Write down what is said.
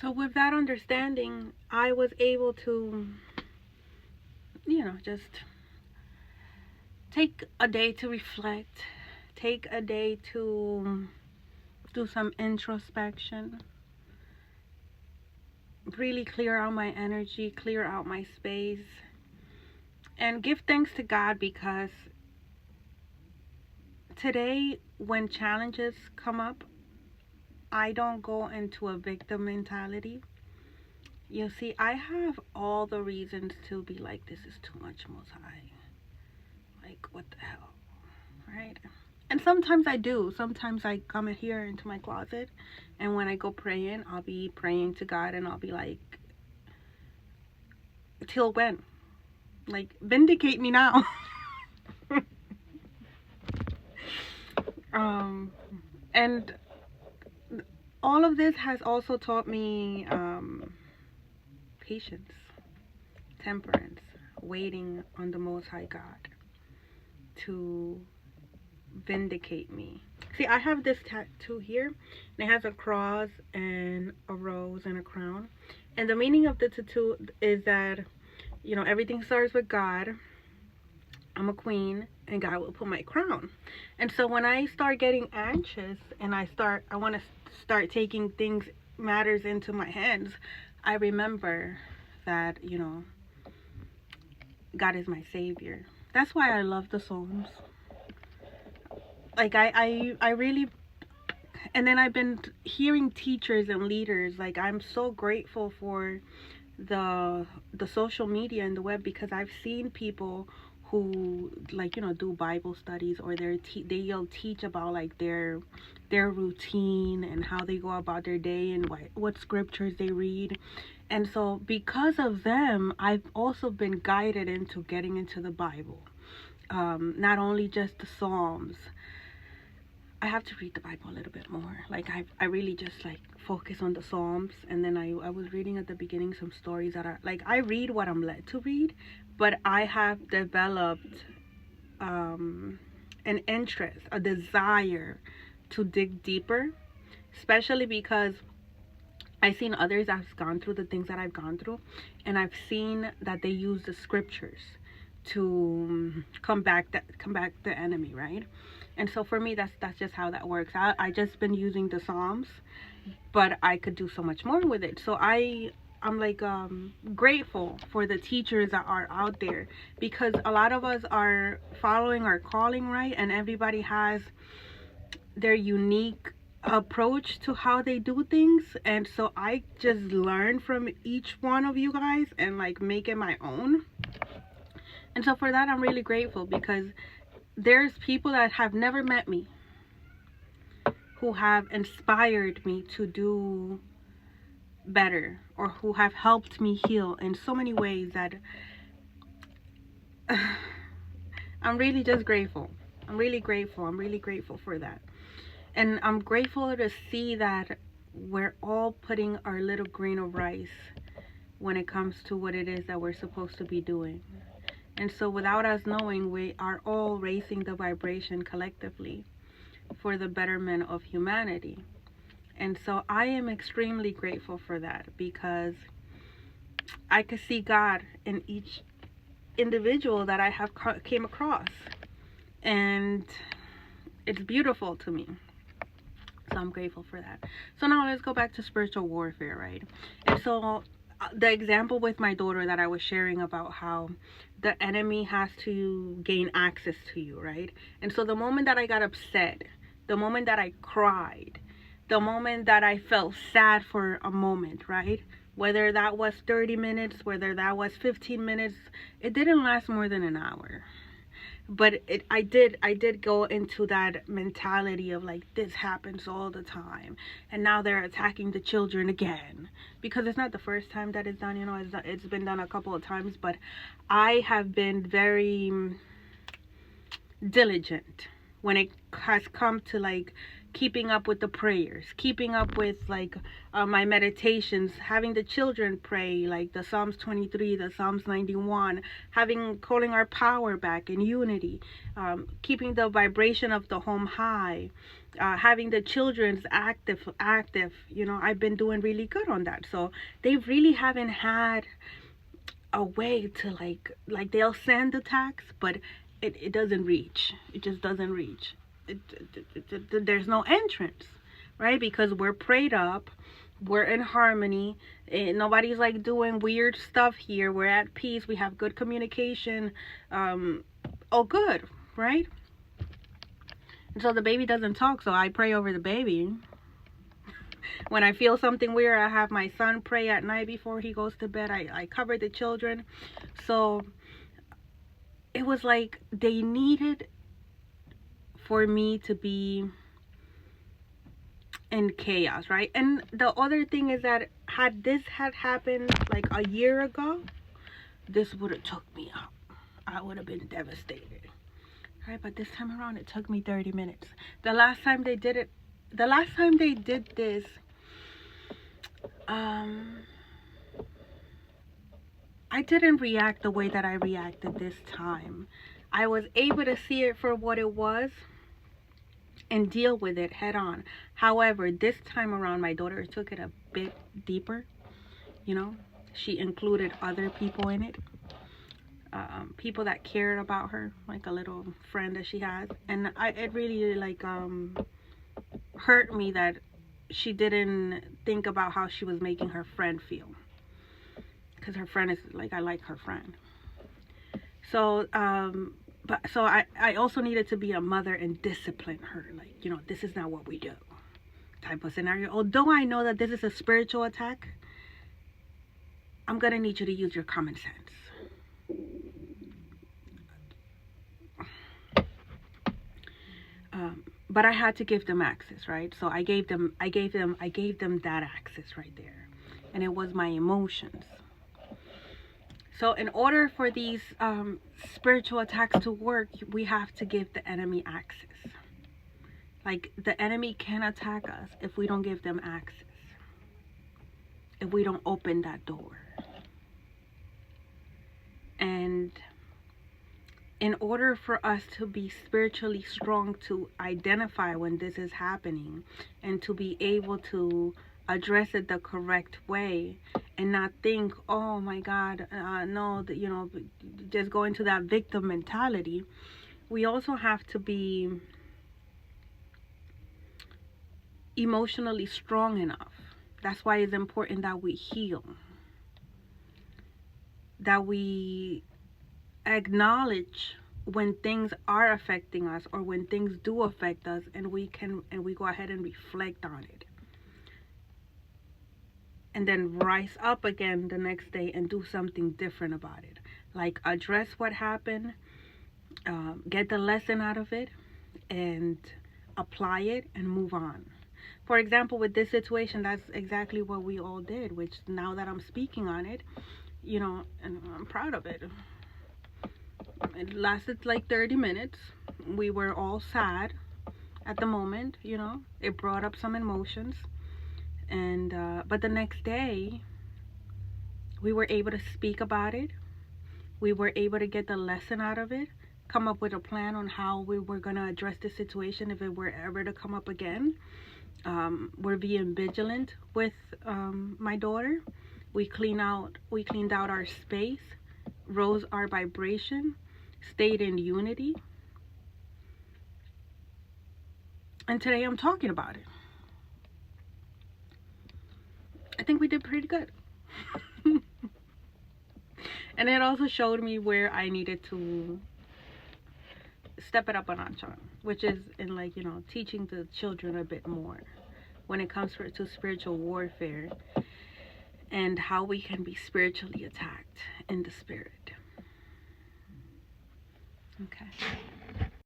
So with that understanding, I was able to, just take a day to reflect, take a day to do some introspection, really clear out my energy, clear out my space, and give thanks to God, because today, when challenges come up, I don't go into a victim mentality. You see, I have all the reasons to be like, this is too much, Most High. Like, what the hell, right? And sometimes I do. Sometimes I come in here into my closet, and when I go praying, I'll be praying to God, and I'll be like, till when? Like, vindicate me now. um, and all of this has also taught me patience, temperance, waiting on the Most High God to vindicate me. See, I have this tattoo here, and it has a cross and a rose and a crown. And the meaning of the tattoo is that, everything starts with God. I'm a queen, and God will put my crown. And so when I start getting anxious and I want to start taking matters into my hands, I remember that, God is my savior. That's why I love the Psalms. Like, I really, and then I've been hearing teachers and leaders. Like, I'm so grateful for the social media and the web, because I've seen people who, like, do Bible studies, or they'll teach about, like, their routine and how they go about their day, and what scriptures they read. And so because of them, I've also been guided into getting into the Bible. Not only just the Psalms. I have to read the Bible a little bit more. Like, I really just, like, focus on the Psalms. And then I was reading at the beginning some stories that are, like, I read what I'm led to read, but I have developed an interest, a desire to dig deeper, especially because I've seen others that's gone through the things that I've gone through, and I've seen that they use the scriptures to combat the enemy, right? And so for me, that's just how that works. I just been using the Psalms, but I could do so much more with it. So I'm like grateful for the teachers that are out there, because a lot of us are following our calling, right? And everybody has their unique approach to how they do things, and so I just learn from each one of you guys and, like, make it my own. And so for that, I'm really grateful, because there's people that have never met me who have inspired me to do better, or who have helped me heal in so many ways that I'm really just grateful. I'm really grateful. I'm really grateful for that. And I'm grateful to see that we're all putting our little grain of rice when it comes to what it is that we're supposed to be doing. And so without us knowing, we are all raising the vibration collectively for the betterment of humanity. And so I am extremely grateful for that, because I could see God in each individual that I have came across. And it's beautiful to me. So I'm grateful for that. So now let's go back to spiritual warfare, right? And so the example with my daughter that I was sharing about how the enemy has to gain access to you, right? And so the moment that I got upset, the moment that I cried, the moment that I felt sad for a moment, right? Whether that was 30 minutes, whether that was 15 minutes, it didn't last more than an hour. But I did go into that mentality of, like, this happens all the time, and now they're attacking the children again, because it's not the first time that it's done. It's been done a couple of times, but I have been very diligent when it has come to, like, keeping up with the prayers, keeping up with, like, my meditations, having the children pray, like the Psalms 23, the Psalms 91, calling our power back in unity, keeping the vibration of the home high, Having the children's active, you know, I've been doing really good on that. So they really haven't had a way to like they'll send the text, but it doesn't reach. It just doesn't reach. There's no entrance, right? Because we're prayed up, we're in harmony, nobody's like doing weird stuff here. We're at peace, we have good communication, all good, right? And so the baby doesn't talk, so I pray over the baby. When I feel something weird, I have my son pray at night before he goes to bed. I cover the children. So it was like they needed for me to be in chaos, right? And the other thing is that had this had happened like a year ago, this would have took me out. I would have been devastated, right? But this time around, it took me 30 minutes. The last time they did this, I didn't react the way that I reacted this time. I was able to see it for what it was and deal with it head on. However, this time around, my daughter took it a bit deeper. You know, she included other people in it, people that cared about her, like a little friend that she has. And it really like hurt me that she didn't think about how she was making her friend feel, because her friend is like, I like her friend. So so I also needed to be a mother and discipline her, like, you know, this is not what we do type of scenario. Although I know that this is a spiritual attack, I'm gonna need you to use your common sense. But I had to give them access, right? So I gave them that access right there, and it was my emotions. So in order for these spiritual attacks to work, we have to give the enemy access. Like, the enemy can attack us if we don't give them access, if we don't open that door. And in order for us to be spiritually strong, to identify when this is happening and to be able to address it the correct way and not think, oh my God, no, you know, just go into that victim mentality, we also have to be emotionally strong enough. That's why it's important that we heal, that we acknowledge when things are affecting us or when things do affect us, and we go ahead and reflect on it, and then rise up again the next day and do something different about it. Like, address what happened, get the lesson out of it, and apply it and move on. For example, with this situation, that's exactly what we all did, which now that I'm speaking on it, you know, and I'm proud of it. It lasted like 30 minutes. We were all sad at the moment, you know. It brought up some emotions. And but the next day, we were able to speak about it. We were able to get the lesson out of it, come up with a plan on how we were going to address the situation if it were ever to come up again. We're being vigilant with my daughter. We cleaned out our space, rose our vibration, stayed in unity. And today I'm talking about it. I think we did pretty good. And it also showed me where I needed to step it up a notch on, which is in, like, you know, teaching the children a bit more when it comes to spiritual warfare and how we can be spiritually attacked in the spirit. Okay.